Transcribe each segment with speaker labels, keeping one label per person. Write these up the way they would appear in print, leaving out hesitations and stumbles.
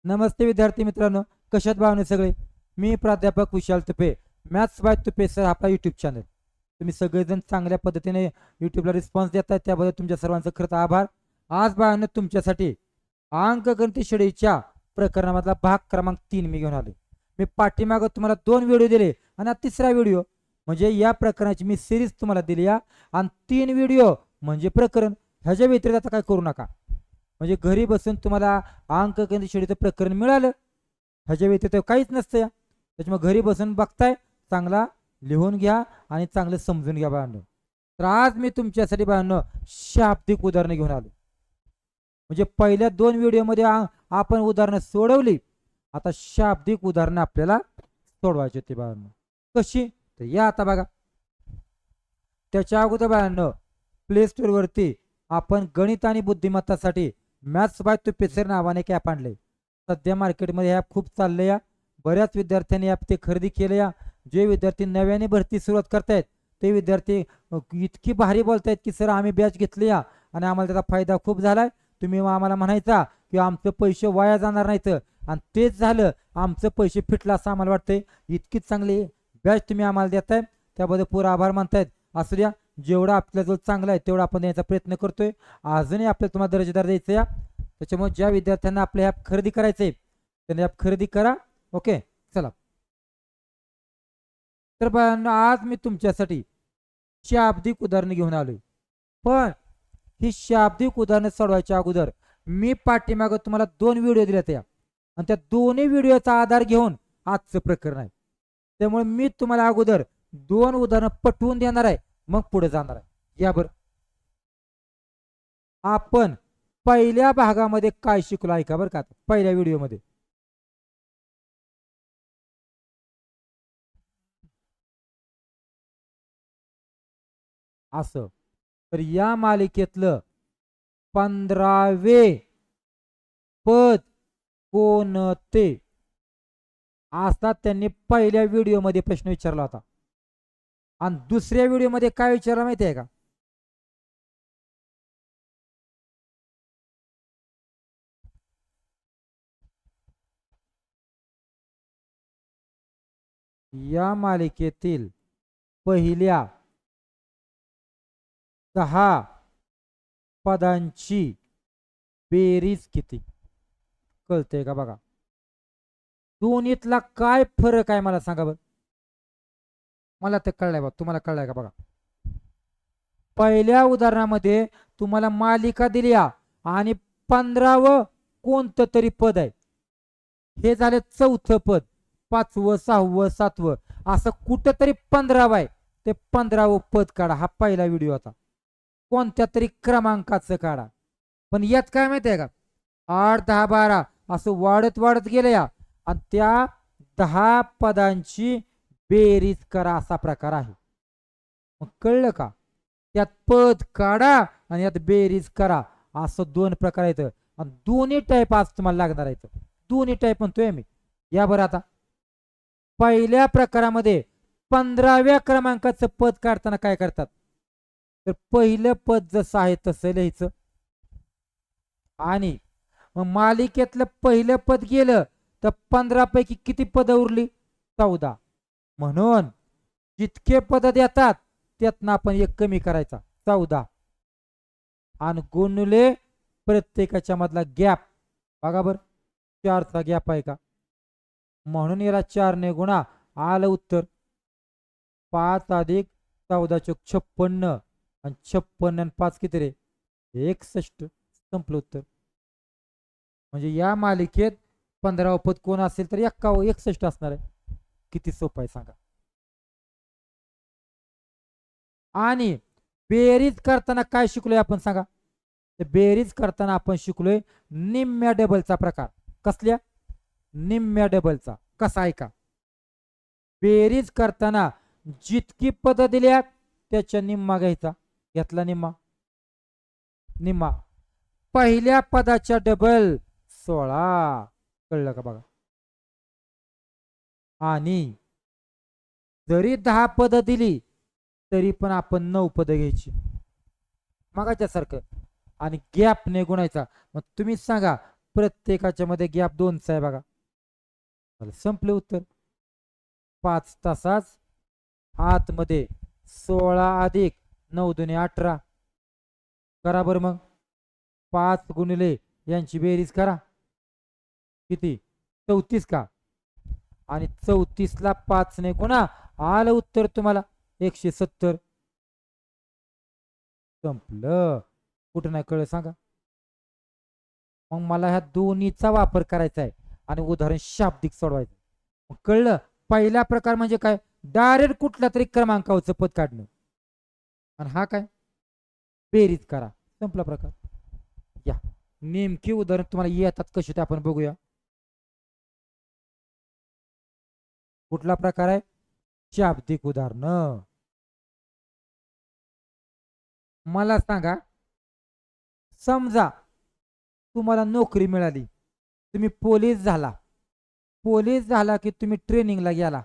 Speaker 1: नमस्ते विद्यार्थी मित्रांनो, कशात भावने सगळे. मी प्राध्यापक Vishal Tupe, maths by Tupe sir आपला यूट्यूब चॅनल. तुम्ही सगळेजण चांगल्या पद्धतीने यूट्यूबला रिस्पॉन्स देताय, त्याबद्दल तुमच्या सर्वांचं खरंच आभार. आज भावने तुमच्यासाठी अंकगणित श्रेणीच्या प्रकरणामधला भाग क्रमांक 3 मी घेऊन आलो. मी पाठीमागं तुम्हाला 2 व्हिडिओ दिले आणि तिसरा व्हिडिओ म्हणजे या प्रकरणाची मी सिरीज तुम्हाला दिली आणि 3 व्हिडिओ म्हणजे प्रकरण. ह्याच्या व्यतिरिक्त आता काय करू नका, म्हणजे घरी बसून तुम्हाला अंकगणित श्रेणीचं प्रकरण मिळालं, ह्याच्या व्यतिरिक्त काहीच नसतं. त्याच्यामुळे घरी बसून बघताय, चांगला लिहून घ्या आणि चांगलं समजून घ्या बाळांनो. तर आज मी तुमच्यासाठी बाळांनो शाब्दिक उदाहरणं घेऊन आलो. म्हणजे पहिल्या 2 व्हिडिओमध्ये आपण उदाहरणं सोडवली, आता शाब्दिक उदाहरणं आपल्याला सोडवायची होती बाळांनो. कशी तर या आता बघा. त्याच्या अगोदर बाळांनो प्ले स्टोर वरती आपण गणित आणि बुद्धिमत्तासाठी मॅथ्स बाय तुपे सर नावाने एक ॲप आणले. सध्या मार्केटमध्ये ॲप खूप चालले या, बऱ्याच विद्यार्थ्यांनी ॲप ते खरेदी केले या. जे विद्यार्थी नव्याने भरती सुरुवात करतायत ते विद्यार्थी इतकी भारी बोलतायत की सर आम्ही बॅच घेतली या आणि आम्हाला त्याचा फायदा खूप झालाय. तुम्ही आम्हाला म्हणायचा की आमचं पैसे वाया जाणार नाहीत, आणि तेच झालं, आमचं पैसे फिटलं असं आम्हाला वाटतंय. इतकी चांगली बॅच तुम्ही आम्हाला देताय, त्याबद्दल पुरा आभार मानतायत. असू द्या, जेवढा आपल्याजवळ चांगला आहे तेवढा आपण द्यायचा प्रयत्न करतोय. अजूनही आपल्याला तुम्हाला दर्जेदार द्यायचं या. त्याच्यामुळे ज्या विद्यार्थ्यांना आपले ॲप खरेदी करायचे त्यांनी ॲप खरेदी करा. ओके, चला. तर आज मी तुमच्यासाठी शाब्दिक उदाहरणं घेऊन आलोय. पण ही शाब्दिक उदाहरणं सोडवायच्या अगोदर मी पाठीमागं तुम्हाला 2 व्हिडिओ दिल्या त्या, आणि त्या दोन्ही व्हिडिओचा आधार घेऊन आजचं प्रकरण आहे. त्यामुळे मी तुम्हाला अगोदर 2 उदाहरणं पटवून देणार आहे, मग पुढे जाणार आहे. या बरं, आपण पहिल्या भागामध्ये काय शिकलो ऐका बरं का. पहिल्या व्हिडिओमध्ये असं, तर या मालिकेतलं 15वे पद कोणते असा त्यांनी पहिल्या व्हिडिओमध्ये प्रश्न विचारला होता. आणि दुसऱ्या व्हिडिओमध्ये काय विचारला माहिती आहे का? या मालिकेतील पहिल्या 10 पदांची बेरीज किती कळते का बघा. दोन्हीतला काय फरक आहे मला सांगा बरं. मला ते कळलंय बघा, तुम्हाला कळलंय का बघा. पहिल्या उदाहरणामध्ये तुम्हाला मालिका दिली आणि 15वं कोणतं तरी पद आहे. हे झाले 4थं पद, 5वं 6वं 7वं असं कुठं तरी 15वं आहे. ते 15वं पद काढा. हा पहिला व्हिडिओ होता. कोणत्या तरी क्रमांकाचं काढा. पण यात काय माहिती आहे का, 8 10 12 असं वाढत वाढत गेलं या, आणि त्या 10 पदांची बेरीज करा असा प्रकार आहे. मग कळलं का? त्यात पद काढा आणि यात बेरीज करा, असं 2 प्रकार आहेत. आणि दोन्ही टाईप आज तुम्हाला लागणार आहेत. दोन्ही टाईप म्हणतोय मी. या बरं, आता पहिल्या प्रकारामध्ये 15व्या क्रमांकाचं पद काढताना काय करतात, तर पहिलं पद जसं आहे तसं लिहायचं, आणि मग मालिकेतलं पहिलं पद गेलं तर 15 पैकी किती पद उरली? 14. म्हणून जितके पद देतात त्यातनं आपण एक कमी करायचा, 14, आणि गुणले प्रत्येकाच्या मधला गॅप. बघा बर, 4चा गॅप आहे का, म्हणून याला 4 ने गुणा. आलं उत्तर 5 अधिक 14 चोक 56, आणि 56 आणि 5 किती रे? 61. संपलं उत्तर. म्हणजे या मालिकेत 15वं पद कोण असेल तर 61 असणार आहे. किती सोपं आहे सांगा. आणि बेरीज करताना काय शिकलोय आपण सांगा. तर बेरीज करताना आपण शिकलोय निम्म्या डबलचा प्रकार. कसल्या? निम्म्या डबलचा. कसा आहे का, बेरीज करताना जितकी पद दिल्या त्याच्या निम्मा घ्यायचा. घेतला निम्मा. निम्मा पहिल्या पदाच्या डबल 16. कळलं का बघा. आणि जरी 10 पद दिली तरी पण आपण 9 पद घ्यायची मगाच्या सारखं, आणि गॅप ने गुणायचा. मग तुम्ही सांगा प्रत्येकाच्या मध्ये गॅप 2चा आहे बघा. संपलं उत्तर. 5 तासाच आतमध्ये 16 अधिक 9 दुने 18. करा बरं मग. 5 गुणिले यांची बेरीज करा. किती? 34 का? आणि 34ला 5 ने गुणा. आलं उत्तर तुम्हाला 170. संपलं. कुठं नाही कळलं सांगा. मग मला ह्या दोन्हीचा वापर करायचा आहे आणि उदाहरण शाब्दिक सोडवायचं. मग कळलं. पहिला प्रकार म्हणजे काय? डायरेक्ट कुठल्या तरी क्रमांकावरचं पद काढणं. आणि हा काय? बेरीज करा. संपला प्रकार. या नेमकी उदाहरण तुम्हाला येतात कशी ते आपण बघूया. कुठला प्रकार आहे? शाब्दिक उदाहरण. मला सांगा, समजा तुम्हाला नोकरी मिळाली, तुम्ही पोलीस झाला. पोलीस झाला की तुम्ही ट्रेनिंगला गेला.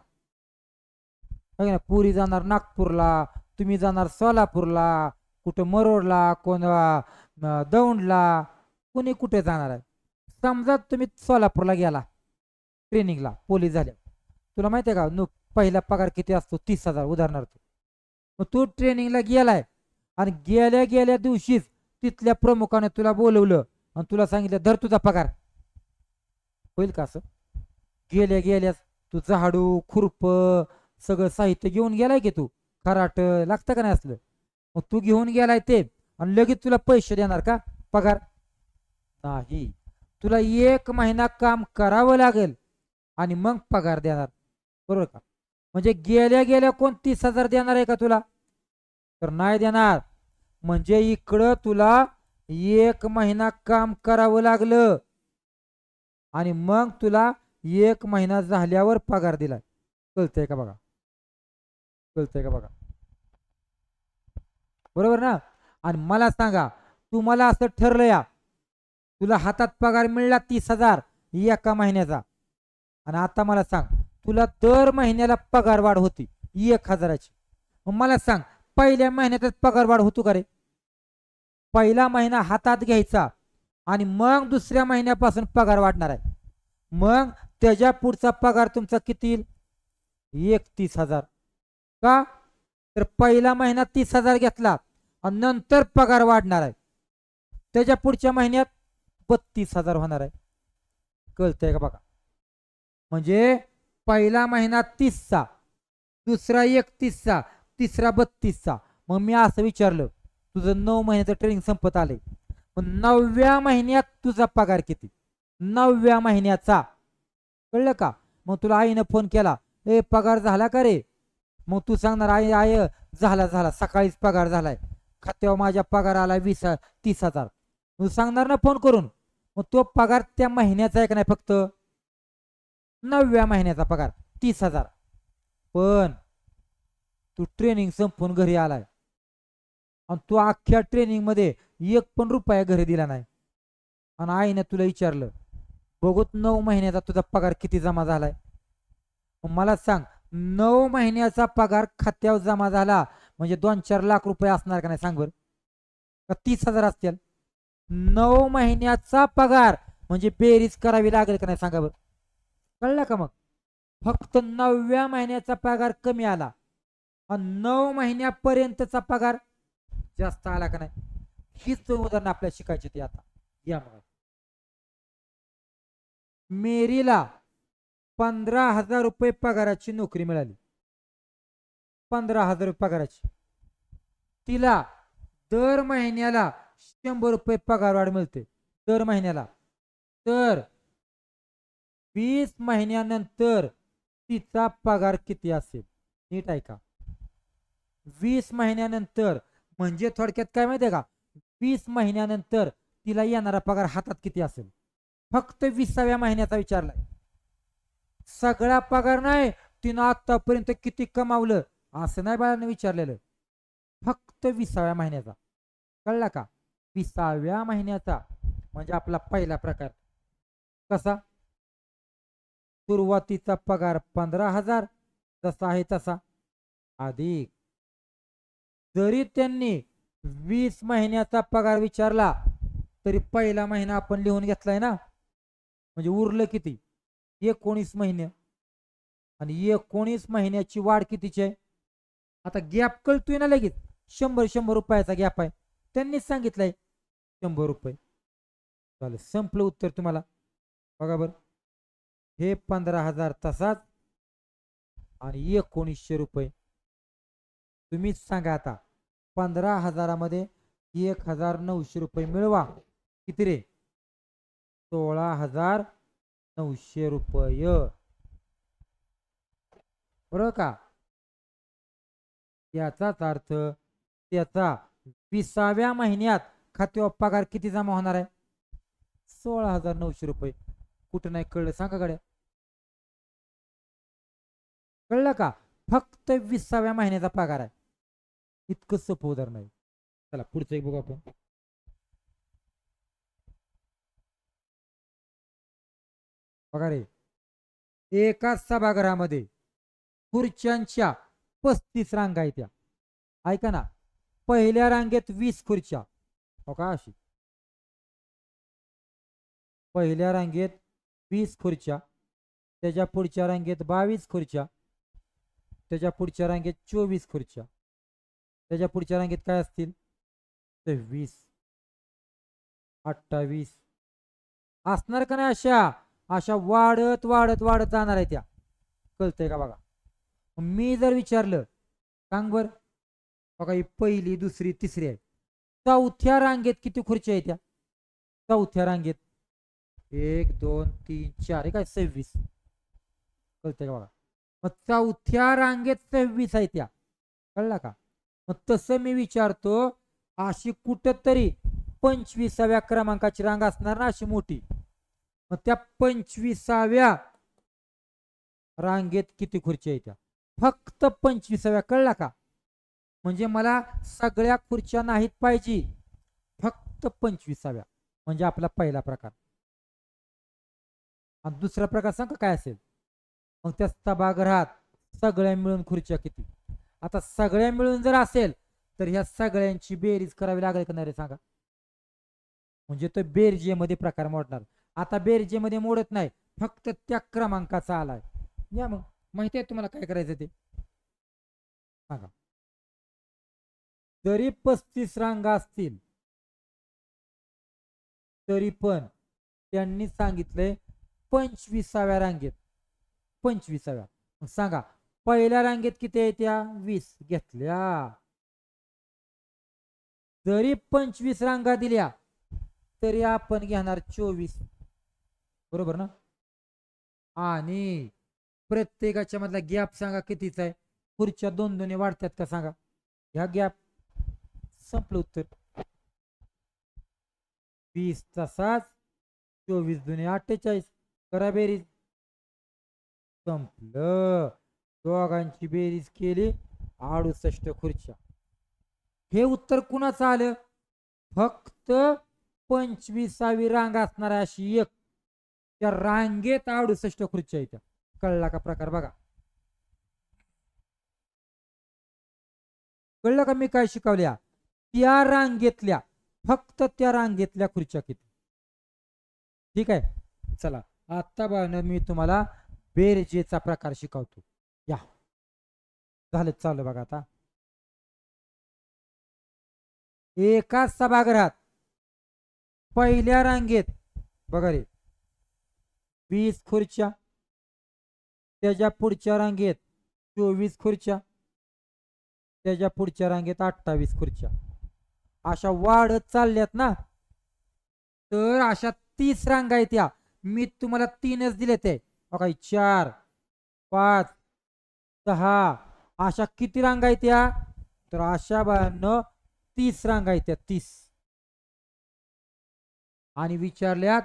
Speaker 1: पुरी जाणार नागपूरला, तुम्ही जाणार सोलापूरला, कुठं मरोडला, कोण दौंडला, कोणी कुठे जाणार आहे. समजा तुम्ही सोलापूरला गेला ट्रेनिंगला पोलीस झाल्या. तुला माहिती आहे का पहिला पगार किती असतो? 30,000 उदाहरणार्थ. मग तू ट्रेनिंगला गेलाय आणि गेल्या गेल्या दिवशीच तिथल्या प्रमुखाने तुला बोलवलं आणि तुला सांगितलं धर तुझा पगार. होईल का असं? गेल्या गेल्यास तू झाडू खुरप सगळं साहित्य घेऊन गेलाय की तू खराट लागतं का नाही असलं. मग तू घेऊन गेलाय ते आणि लगेच तुला पैसे देणार का पगार? नाही. तुला 1 महिना काम करावं लागेल आणि मग पगार देणार. बरोबर का? म्हणजे गेल्या गेल्या कोण 30,000 देणार आहे का तुला? तर नाही देणार. म्हणजे इकडं तुला 1 महिना काम करावं लागलं आणि मग तुला 1 महिना झाल्यावर पगार दिलाय. कळतंय का बघा? कळतंय का बघा? बरोबर ना? आणि मला सांगा, तुम्हाला असं ठरलं या तुला हातात पगार मिळला 30,000 एका महिन्याचा. आणि आता मला सांग, तुला दर महिन्याला पगार वाढ होती 1,000ची. मग मला सांग, पहिल्या महिन्यातच पगार वाढ होतो का रे? पहिला महिना हातात घ्यायचा आणि मग दुसऱ्या महिन्यापासून पगार वाढणार आहे. मग त्याच्या पुढचा पगार तुमचा किती येईल? 31,000. का? तर पहिला महिना 30,000 घेतला आणि नंतर पगार वाढणार आहे. त्याच्या पुढच्या महिन्यात 32,000 होणार आहे. कळतंय का बघा? म्हणजे पहिला महिना 30चा, दुसरा 31चा, तिसरा 32चा. मग मी असं विचारलं, तुझं 9 महिन्याचं ट्रेनिंग संपत आलंय, मग 9व्या महिन्यात तुझा पगार किती? 9व्या महिन्याचा. कळलं का? मग तुला आईनं फोन केला, ए पगार झाला का रे? मग तू सांगणार आई आय झाला झाला सकाळीच पगार झालाय, खात्यावर माझ्या पगार आला 30,000. तू सांगणार ना फोन करून. मग तो पगार त्या महिन्याचा आहे का नाही? फक्त 9व्या महिन्याचा पगार 30,000. पण तू ट्रेनिंग संपून घरी आलाय आणि तू अख्ख्या ट्रेनिंग मध्ये 1 पण रुपया घरी दिला नाही आणि आईने तुला विचारलं, बघूत 9 महिन्याचा तुझा पगार किती जमा झालाय. मला सांग, 9 महिन्याचा पगार खात्यावर जमा झाला म्हणजे 2-4 लाख रुपये असणार का नाही? सांग बरं. का 30,000 असतील? 9 महिन्याचा पगार म्हणजे बेरीज करावी लागेल का नाही? सांगा बरं. कळलं का? मग फक्त 9व्या महिन्याचा पगार कमी आला आणि 9 महिन्यापर्यंतचा पगार जास्त आला का नाही? हीच उदाहरण आपल्याला शिकायची ती आता. या मग. मेरीला 15,000 रुपये पगाराची नोकरी मिळाली. 15,000 रुपये पगाराची. तिला दर महिन्याला 100 रुपये पगार वाढ मिळते दर महिन्याला. तर 20 महिन्यानंतर तिचा पगार किती असेल? नीट आहे का? 20 महिन्यानंतर म्हणजे थोडक्यात काय माहितीये का? 20 महिन्यानंतर तिला येणारा पगार हातात किती असेल? फक्त 20व्या महिन्याचा विचारलाय. सगळा पगार नाही, तिनं आतापर्यंत किती कमावलं असं नाही बाळांनी विचारलेलं. फक्त 20व्या महिन्याचा. कळला का? 20व्या महिन्याचा म्हणजे आपला पहिला प्रकार. कसा? सुरुवातीचा पगार 15,000 जसा आहे तसा, अधिक जरी त्यांनी 20 महिन्याचा पगार विचारला तरी पहिला महिना आपण लिहून घेतलाय ना, म्हणजे उरलं किती 19 महिने आणि 19 महिन्याची वाढ कितीची आहे. आता गॅप कळतोय ना लगेच 100 रुपयाचा गॅप आहे त्यांनीच सांगितलंय 100 रुपये. चालेल संपलं उत्तर तुम्हाला. बघा बरं हे 15,000 तासात आणि 1900 रुपये. तुम्हीच सांगा आता 15,000मध्ये 1,900 रुपये मिळवा किती रे 16,900 रुपये बरोबर का. याचाच अर्थ त्याचा 20व्या महिन्यात खात्यावर पगार किती जमा होणार आहे 16,900 रुपये. कुठं नाही कळलं सांगा गड्या. कळलं का फक्त 20व्या महिन्याचा पगार आहे. इतकं सोपं उदाहरण आहे. चला पुढचं एक बघू आपण. बघा रे एका सभागृहामध्ये खुर्च्यांच्या 35 रांगा आहेत त्या. ऐका ना पहिल्या रांगेत 20 खुर्च्या हो का अशी पहिल्या रांगेत 20 खुर्च्या त्याच्या पुढच्या रांगेत 22 खुर्च्या त्याच्या पुढच्या रांगेत 24 खुर्च्या त्याच्या पुढच्या रांगेत काय असतील 26 28 असणार का नाही अशा अशा वाढत वाढत वाढत जाणार आहे त्या. कळतंय का बघा. मी जर विचारलं सांग बर बघा ही पहिली दुसरी तिसरी आहे चौथ्या रांगेत किती खुर्च्या आहेत त्या चौथ्या रांगेत 1 2 3 4 काय 26. कळतंय का बघा. मग चौथ्या रांगेत 26 आहे त्या. कळला का. मग तसं मी विचारतो अशी कुठंतरी 25व्या क्रमांकाची रांग असणार ना अशी मोठी. मग त्या 25व्या रांगेत किती खुर्च्या आहेत त्या फक्त 25व्या. कळला का. म्हणजे मला सगळ्या खुर्च्या नाहीत पाहिजे फक्त 25व्या म्हणजे आपला पहिला प्रकार. आणि दुसरा प्रकार सांगा काय असेल. मग त्या सभागृहात सगळ्या मिळून खुर्च्या किती. आता सगळ्या मिळून जर असेल तर ह्या सगळ्यांची बेरीज करावी लागेल का नाही रे सांगा. म्हणजे तो बेरजेमध्ये प्रकार मोडणार. आता बेरजेमध्ये मोडत नाही फक्त त्या क्रमांकाचा आलाय. या मग माहिती आहे तुम्हाला काय करायचं ते सांगा. जरी 35 रांगा असतील तरी पण त्यांनी सांगितलंय 25व्या रांगेत 25व्या. मग सांगा पहिल्या रांगेत किती आहे त्या 20 घेतल्या. जरी 25 रांगा दिल्या तरी आपण घेणार 24 बरोबर ना. आणि प्रत्येकाच्या मधला गॅप सांगा कितीचा आहे. खुर्च्या 2 2 वाढतात का सांगा. ह्या गॅप संपलं उत्तर. 20 तासात 24 दुने 48 करा बेरीज. संपलं. दोघांची बेरीज केली 68 खुर्च्या. हे उत्तर कुणाचं आलं फक्त 25वी रांग असणार अशी एक त्या रांगेत 68 खुर्च्या येत्या. कळला का प्रकार बघा. कळलं का मी काय शिकवल्या त्या रांगेतल्या फक्त त्या रांगेतल्या खुर्च्या किती. ठीक आहे. चला आता बघा मी तुम्हाला बेरजेचा प्रकार शिकवतो. या झालं चालू बघा. आता एका सभागृहात पहिल्या रांगेत बघा रे 20 खुर्च्या त्याच्या पुढच्या रांगेत 24 खुर्च्या त्याच्या पुढच्या रांगेत 28 खुर्च्या अशा वाढत चालल्यात ना. तर अशा 30 रांगा आहेत त्या. मी तुम्हाला 3च दिले ते बघा 4 5 6 अशा किती रांगा आहेत त्या तर अशा 30 रांगा आहेत त्या 30. आणि विचारल्यात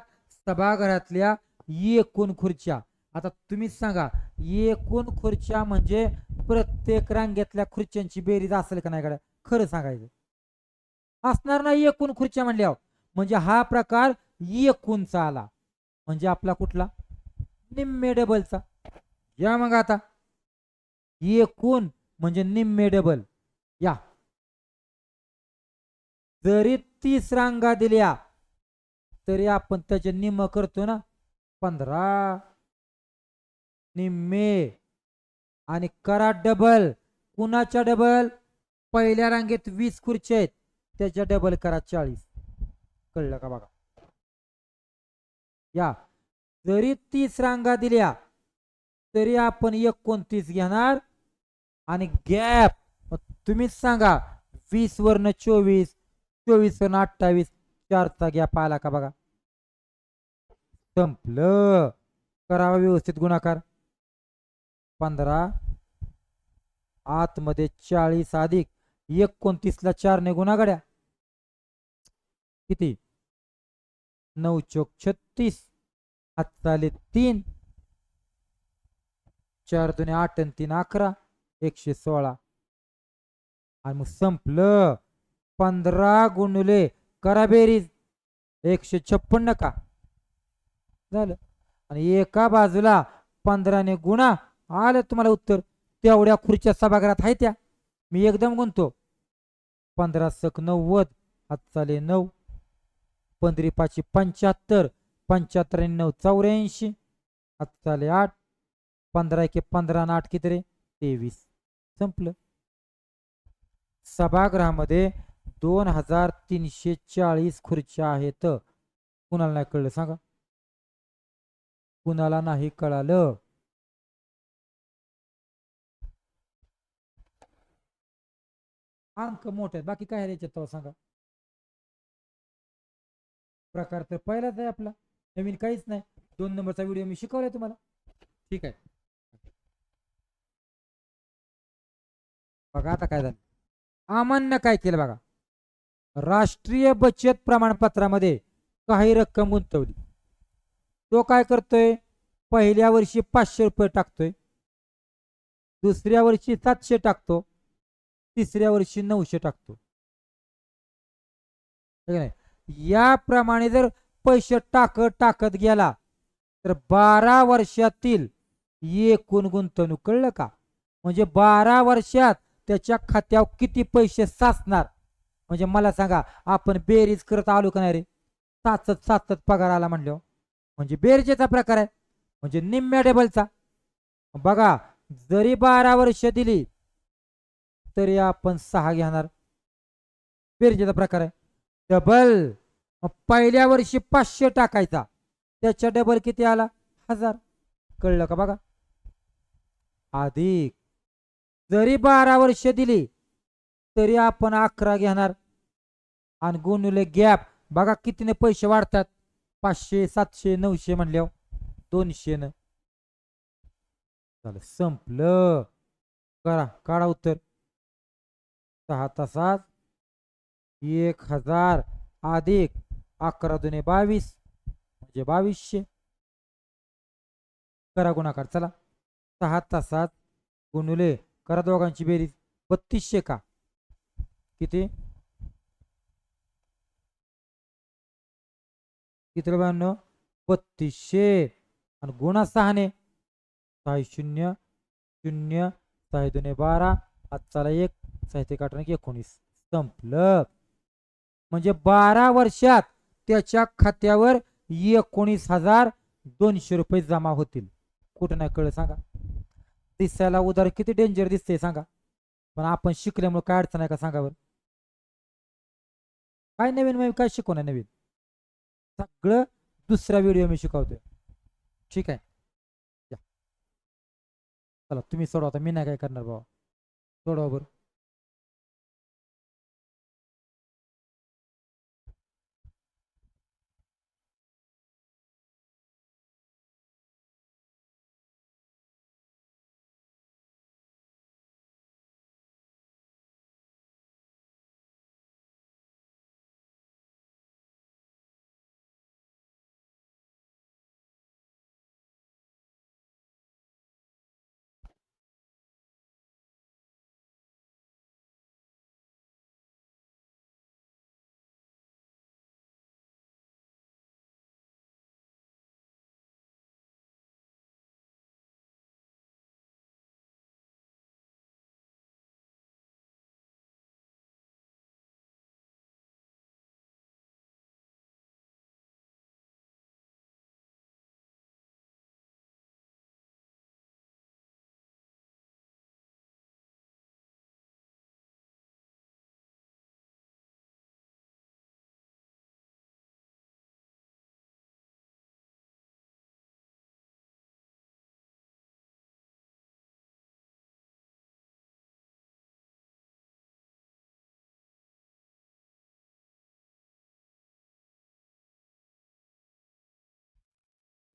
Speaker 1: सभागृहातल्या एकूण खुर्च्या. आता तुम्हीच सांगा एकूण खुर्च्या म्हणजे प्रत्येक रांगेतल्या खुर्च्यांची बेरीज असेल का नाही का खरं सांगायचं असणार नाही. एकूण खुर्च्या म्हणल्यावर म्हणजे हा प्रकार एकूणचा आला म्हणजे आपला कुठला निम्मे डबलचा. या मग आता एकूण म्हणजे निम्मे डबल. या जरी 30 रांगा दिल्या तरी आपण त्याचे निम्म करतो ना 15 निम्मे आणि करा डबल. कुणाच्या डबल? पहिल्या रांगेत 20 खुर्च्या आहेत, त्याच्या डबल करा 40. कळलं का बघा? या जरी 30 रांगा दिल्या तरी आपण 29 घेणार आणि गॅप तुम्हीच सांगा. 20 वरनं 24, 24 वरनं 28, 4चा गॅप आला का बघा? संपलं. करावा व्यवस्थित गुणाकार. 15 आतमध्ये 40 अधिक 29ला 4ने गुणागड्या किती? 9 चोक 36. हात चाले 3, 4 दुने 8 आणि 3 11, 116. आणि मग संपलं. 15 गुणुले करा बेरीज 156 का झालं. आणि एका बाजूला 15ने गुणा आलं तुम्हाला उत्तर. तेवढ्या खुर्च्या सभागृहात आहे त्या. मी एकदम गुणतो. 15 सक 90, हात चाले 9, 15 5 75, 75 आणि 9 84, हात चाले 8, 15 1 15 आणि 8 किती रे? 23. संपलं. सभागृहामध्ये 2340 खुर्च्या आहेत. कुणाला नाही कळलं सांगा? कुणाला नाही कळालं? अंक मोठे आहेत, बाकी काय आहे याच्यात सांगा? प्रकार तर पहिलाच आहे आपला, नवीन काहीच नाही. 2 नंबरचा व्हिडिओ मी शिकवलाय तुम्हाला. ठीक आहे. बघा आता काय झालं. अमान्य काय केलं बघा. राष्ट्रीय बचत प्रमाणपत्रामध्ये काही रक्कम गुंतवली. तो काय करतोय? पहिल्या वर्षी 500 रुपये टाकतोय, दुसऱ्या वर्षी 700 टाकतो, तिसऱ्या वर्षी 900 टाकतो. याप्रमाणे जर पैसे टाकत गेला तर 12 वर्षातील एकूण गुंतवणूक. कळलं का? म्हणजे 12 वर्षात त्याच्या खात्यावर किती पैसे साचणार. म्हणजे मला सांगा, आपण बेरीज करत आलो का नाही रे? साचत साचत पगार आला म्हणलं म्हणजे बेरजेचा प्रकार आहे. म्हणजे निम्म्या डबलचा. बघा, जरी 12 वर्ष दिली तरी आपण 6 घेणार. बेरजेचा प्रकार आहे. डबल. पहिल्या वर्षी 500 टाकायचा, त्याच्या डबल किती आला? 1000. कळलं का बघा? अधिक जरी 12 वर्ष दिली तरी आपण 11 घेणार आणि गुणुले गॅप. बघा कितीने पैसे वाढतात. 500 700 900 म्हणल्यावर 200 न. झालं. संपलं. करा काढा उत्तर. 6 तासात 1000 अधिक 11 दुने 22 म्हणजे 2200. करा गुणाकार. चला. 6 तासात गुणुले करा दोघांची बेरीज 3200 का किती? किती रुपयांनो? 3200 आणि गुणा 6ने 6 0 0 6 दुने 12, हात चाला 1, 6 काटणे 19. संपलं. म्हणजे 12 वर्षात त्याच्या खात्यावर 19,200 रुपये जमा होतील. कुठं नाही कळलं सांगा? दिसायला उदार किती डेंजर दिसते सांगा, पण आपण शिकल्यामुळे काय अडचण आहे का सांगा बरं? काय नवीन मी काय शिकवणार नवीन? सगळं दुसरा व्हिडिओ मी शिकवतोय. ठीक आहे. चला तुम्ही सोडवा आता, मी नाही काय करणार बाबा. सोडवा बरं.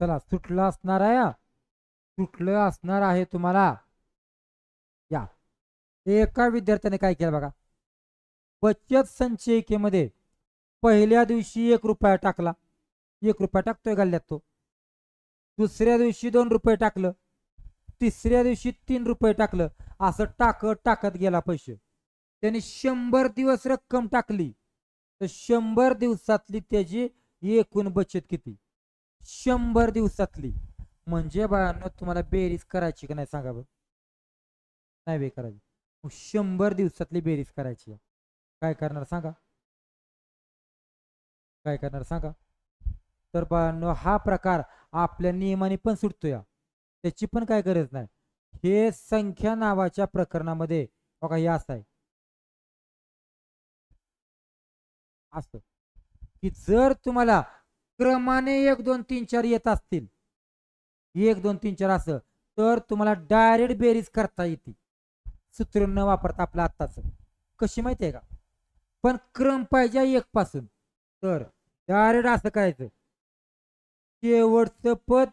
Speaker 1: चला सुटलं असणार आहे, सुटलं असणार आहे तुम्हाला. या एका विद्यार्थ्याने काय केलं बघा, बचत संचयिकेमध्ये पहिल्या दिवशी 1 रुपया टाकला, 1 रुपया टाकतोय गल्ल्यात तो. दुसऱ्या दिवशी 2 रुपये टाकलं, तिसऱ्या दिवशी 3 रुपये टाकलं. असं टाकत टाकत गेला पैसे. त्याने 100 दिवस रक्कम टाकली तर 100 दिवसातली त्याची एकूण बचत किती? 100 दिवसातली. म्हणजे बाळांनो तुम्हाला बेरीज करायची का नाही सांगा बरं? नाही बे करायची. 100 दिवसातली बेरीज करायची. काय करणार सांगा? काय करणार सांगा? तर बाळांनो हा प्रकार आपल्या नियमाने पण सुटतोय, त्याची पण काय गरज नाही. हे संख्या नावाच्या प्रकरणामध्ये बघा हे असं आहे, असं की जर तुम्हाला क्रमाने 1 2 3 4 येत असतील, 1 2 3 4 असं, तर तुम्हाला डायरेक्ट बेरीज करता येते सूत्र न वापरता आपलं आत्ताच. कशी माहिती आहे का? पण क्रम पाहिजे 1 पासून, तर डायरेक्ट असं करायचं, शेवटचं पद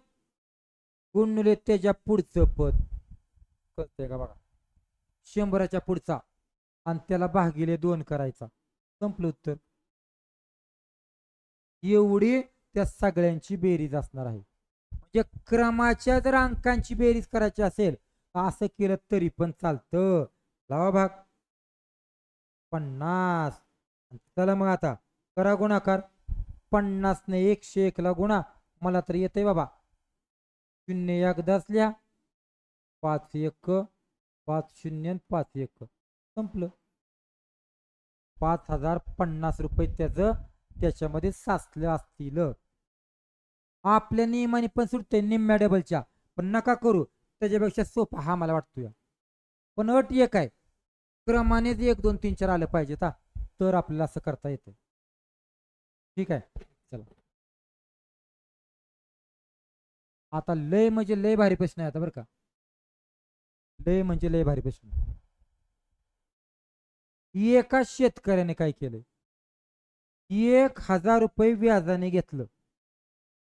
Speaker 1: गुणले त्याच्या पुढचं पद. कळतंय का बघा? 100च्या पुढचा आणि त्याला भागिले 2 करायचा, संपलं उत्तर. एवढी त्या सगळ्यांची बेरीज असणार आहे. म्हणजे क्रमाच्या जर अंकांची बेरीज करायची असेल असं केलं तरी पण चालतं. लावा भाग 50. चला मग आता करा गुणाकार. 50 ने 101 ला गुणा. मला तर येतंय बाबा. 0 एकदाच लिहा, 5 1 5 0 5 1 संपलं. 5050 रुपये त्याच्यामध्ये साचले असतील. आपल्या नियमाने पण सुटते निम्म्या डबलच्या, पण नका करू, त्याच्यापेक्षा सोपा हा मला वाटतोय. पण अट एक आहे, क्रमानेच 1 2 3 4 आलं पाहिजे तर आपल्याला असं करता येतं. ठीक आहे. चला आता लय म्हणजे लय भारी प्रश्न आहे आता बरं का. लय म्हणजे लय भारी प्रश्न. एका शेतकऱ्याने काय केलं, 1000 रुपये व्याजाने घेतलं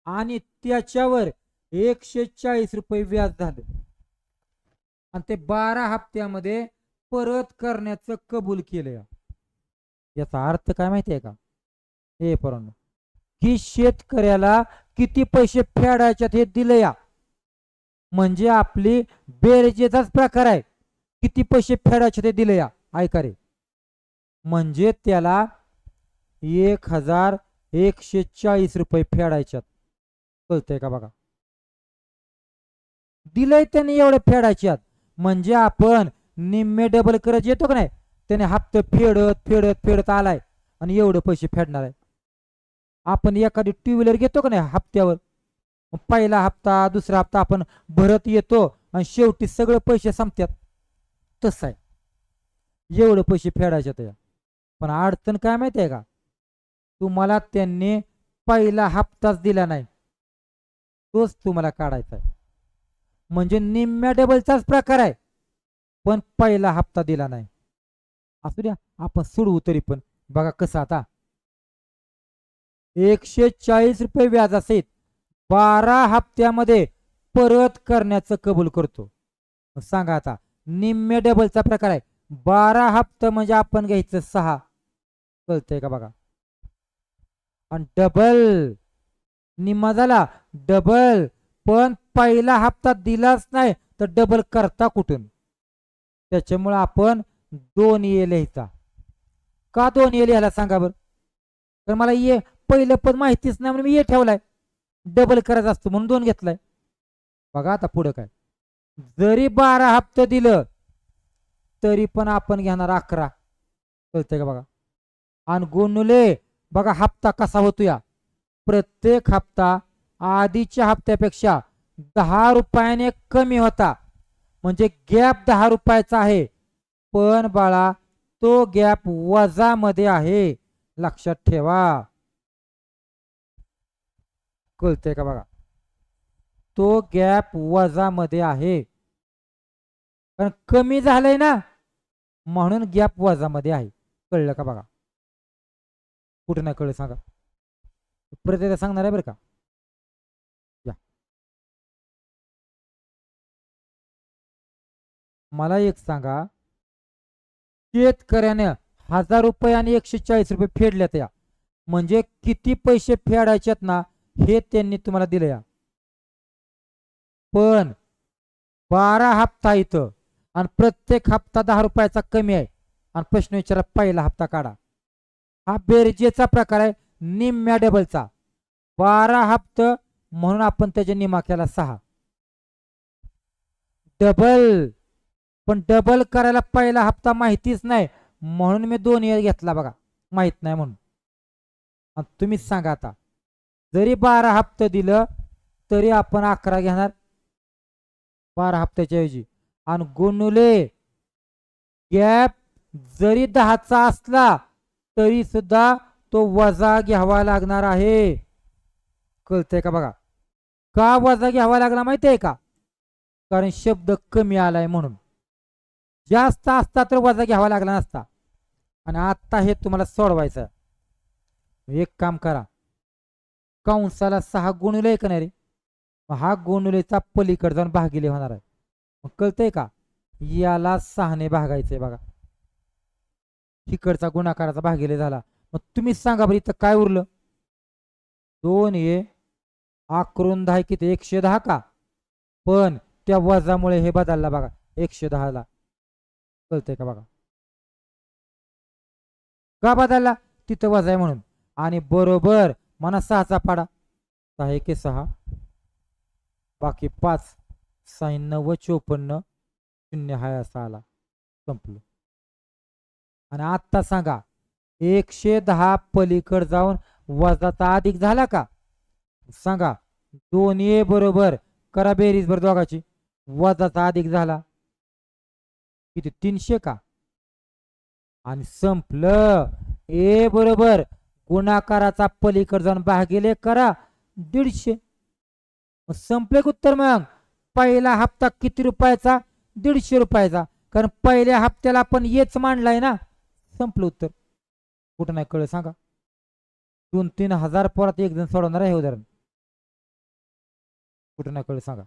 Speaker 1: आणि त्याच्यावर 140 रुपये व्याज झालं आणि ते 12 हप्त्यामध्ये परत करण्याचं कबूल केलं. याचा अर्थ काय माहितीये का? हे पोरांनो, की शेतकऱ्याला किती पैसे फेडायच्यात हे दिलं या, म्हणजे आपली बेरजेचाच प्रकार आहे. किती पैसे फेडायचे ते दिले या, ऐका रे. म्हणजे त्याला 1140 रुपये फेडायच्यात. कळतंय का बघा? दिलंय त्याने एवढे फेडायच्यात, म्हणजे आपण निम्मे डबल करत येतो का नाही, त्याने हप्ते फेडत फेडत फेडत आलाय आणि एवढे पैसे फेडणार आहे. आपण एखादी टू व्हीलर घेतो का नाही हप्त्यावर, पहिला हप्ता दुसरा हप्ता आपण भरत येतो आणि शेवटी सगळे पैसे संपतात. तसं आहे, एवढे पैसे फेडायचे त्या. पण अडचण काय माहिती आहे का? तुम्हाला त्यांनी पहिला हप्ताच दिला नाही, तोच तुम्हाला काढायचा आहे. म्हणजे निम्म्या डबलचाच प्रकार आहे, पण पहिला हप्ता दिला नाही. असू द्या आपण सोडवू तरी पण. बघा कसं आता, 140 रुपये व्याज असेल, 12 हप्त्यामध्ये परत करण्याचं कबूल करतो. सांगा आता, निम्मे डबलचा प्रकार आहे. 12 हप्ते म्हणजे आपण घ्यायचं 6. कळतंय का बघा? आणि डबल निम्मा झाला डबल, पण पहिला हप्ता दिलाच नाही तर डबल करता कुठून? त्याच्यामुळे आपण 2 ये लिहायचा. का 2 ये लिहायला सांगा बरं? तर मला ये पहिलं पण माहितीच नाही म्हणून मी ये ठेवलाय. डबल करायचा असतो म्हणून 2 घेतलाय. बघा आता पुढं काय, जरी 12 हप्ते दिलं तरी पण आपण घेणार 11. कळतंय का बघा? आणि गुणुले बघा हप्ता कसा होतो या, प्रत्येक हप्ता आधीच्या हप्त्यापेक्षा 10 रुपयाने कमी होता, म्हणजे गॅप 10 रुपयाचा आहे. पण बाळा तो गॅप वजा मध्ये आहे, लक्षात ठेवा. कळतंय का बघा? तो गॅप वजा मध्ये आहे, कारण कमी झालंय ना म्हणून गॅप वजा मध्ये आहे. कळलं का बघा? कुठं नाही कळलं सांगा, परत एकदा सांगणार आहे बरं का. या मला एक सांगा, शेतकऱ्याने 1000 रुपये आणि 140 रुपये फेडल्यात या, म्हणजे किती पैसे फेडायच्यात ना हे त्यांनी तुम्हाला दिले या. पण 12 हप्ता इथं आणि प्रत्येक हप्ता 10 रुपयाचा कमी आहे आणि प्रश्न विचारा पहिला हप्ता काढा. हा बेरजेचा प्रकार आहे निम्म्या डबलचा. 12 हप्ते म्हणून आपण त्याच्या निमा केला 6. डबल, पण डबल करायला पहिला हप्ता माहितीच नाही म्हणून मी 2 घेतला बघा, माहित नाही म्हणून. तुम्हीच सांगा आता, जरी 12 हप्ते दिलं तरी आपण 11 घेणार 12 हप्त्याच्या ऐवजी, आणि गुणुले गॅप जरी 10चा असला तरी सुद्धा तो वजा घ्यावा लागणार आहे. कळतंय का बघा? का वजा घ्यावा लागला माहितीये का? कारण शब्द कमी आलाय म्हणून. जास्त असता तर वजा घ्यावा लागला नसता. आणि आता हे तुम्हाला सोडवायचं. एक काम करा, कंसाला 6 गुणुले का नाही रे, हा गुणुलेचा पलीकडे जाऊन भागिले होणार आहे. मग कळतंय का? याला 6ने भागायचंय बघा, इकडचा गुणाकाराचा भागिले झाला. मग तुम्ही सांगा बरं इथं काय उरलं? 2 अकरून 10 किती 110 का? पण त्या वजामुळे हे बदलला बघा 110ला. कळतंय का बघा? का बदलला? तिथं वजा आहे म्हणून. आणि बरोबर म्हणा 6चा पाडा, 6 एके 6, बाकी 5, 6 9 54, 0 हाय असा आला. संपलं. आणि आता सांगा 110 पलीकड जाऊन वजाचा अधिक झाला का? सांगा. 2 बरोबर करा बेरीज बर दोघाची, वजाचा अधिक झाला किती 300 का? आणि संपलं. ए बरोबर गुणाकाराचा पलीकड जाऊन भागिले करा 150. संपले उत्तर. मग पहिला हप्ता किती रुपयाचा? 150 रुपयाचा, कारण पहिल्या हप्त्याला आपण येच मांडलाय ना. संपलं उत्तर. कुठं नाही कळलं सांगा? 2-3 हजार परत एक जण सोडवणार आहे हे उदाहरण. कुठं नाही कळलं सांगा?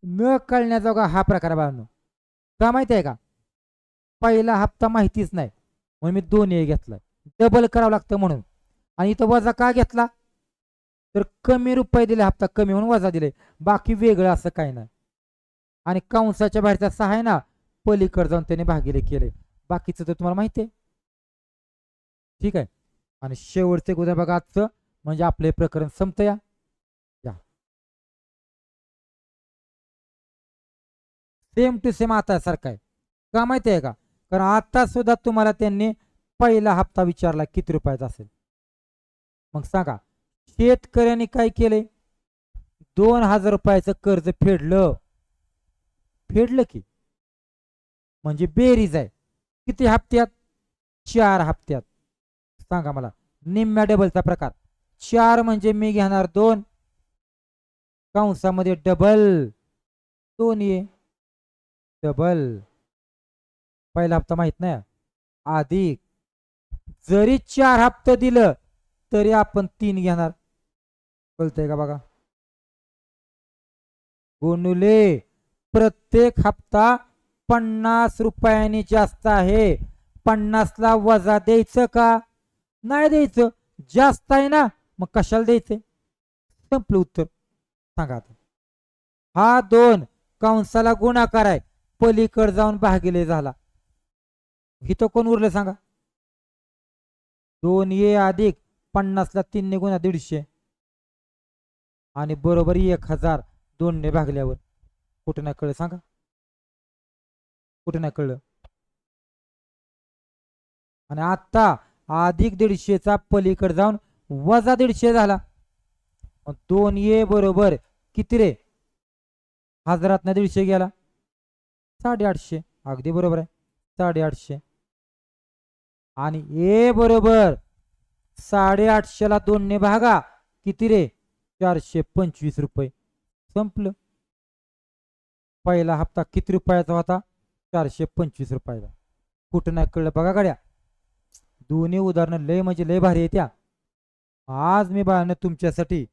Speaker 1: न कळण्याजोगा हा प्रकार बाळांनो. का माहिती आहे का? पहिला हप्ता माहितीच नाही म्हणून मी 2 घेतलाय, डबल करावं लागतं म्हणून. आणि इथं वजा का घेतला? तर कमी रुपये दिले, हप्ता कमी म्हणून वजा दिले, बाकी वेगळं असं काही नाही. आणि कंसाच्या बाहेरचा 6 आहे ना, पलीकडे जाऊन त्याने भागिले केले, बाकीचं तर तुम्हाला माहिती आहे. ठीक आहे. आणि शेवटचे उद्या बघा आजचं, म्हणजे आपले प्रकरण संपतं. या सेम टू सेम आता सारखं आहे. का माहिती आहे का? कारण आता सुद्धा तुम्हाला त्यांनी पहिला हप्ता विचारला किती रुपयाचा असेल. मग सांगा, शेतकऱ्यांनी काय केले? 2000 रुपयाचं कर्ज फेडलं. फेडलं की म्हणजे बेरीज आहे. किती हप्त्यात? 4 हप्त्यात. सांगा मला निम्म्या डबलचा प्रकार. 4 म्हणजे मी घेणार 2, कंसामध्ये डबल 2 डबल. पहिला हप्ता माहित नाही, अधिक जरी 4 हप्ते दिलं तरी आपण 3 घेणार. कळतंय का बघा? गुणुले प्रत्येक हप्ता 50 रुपयांनी जास्त आहे. 50ला वजा द्यायचं का नाही द्यायचं? जास्त आहे ना, मग कशाला द्यायचं? संपलं उत्तर. सांगा आता. हा 2 कंसाला गुणाकार आहे, पलीकड जाऊन भागिले झाला. इथं कोण उरलं सांगा? 2 अधिक 50ला 3 गुणा 150 आणि बरोबर 1000 2 भागल्यावर. कुठं नाही कळलं सांगा? कुठं नाही कळलं? आणि आता अधिक 150चा पलीकडे जाऊन वजा 150 झाला. 2 बरोबर किती रे? हजारात 150 गेला 850. अगदी बरोबर आहे 850. आणि ए बरोबर 850ला 2 भागा किती रे? 425 रुपये. संपलं. पहिला हप्ता किती रुपयाचा होता? 425 रुपयाचा. कुठं नाही कळलं बघा गाड्या. दोन्ही उदाहरणं लय म्हणजे लय भारी आहे त्या. आज मी बाळांनो तुमच्यासाठी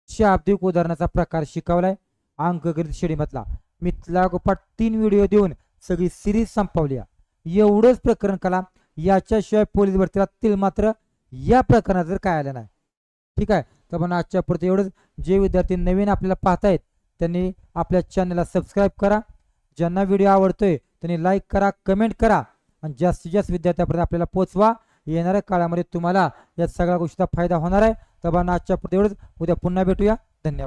Speaker 1: शाब्दिक उदाहरणाचा प्रकार शिकवलाय अंकगणित श्रेणीमधला. मी लागोपाठ 3 व्हिडिओ देऊन सगळी सिरीज संपवली आहे. एवढंच प्रकरण कला. याच्याशिवाय पोलीस भरतीला मात्र या प्रकरणात जर काय आलं नाही. ठीक आहे, तर पण आजच्या पुरते एवढंच. जे विद्यार्थी नवीन आपल्याला पाहतायत त्यांनी आपल्या चॅनलला सबस्क्राईब करा. ज्यांना व्हिडिओ आवडतोय त्यांनी लाईक करा, कमेंट करा आणि जास्तीत जास्त विद्यार्थ्यापर्यंत आपल्याला पोहोचवा. येणाऱ्या काळामध्ये तुम्हाला या सगळ्या गोष्टीचा फायदा होणार आहे. तर आजच्या पुरते एवढंच. उद्या पुन्हा भेटूया. धन्यवाद.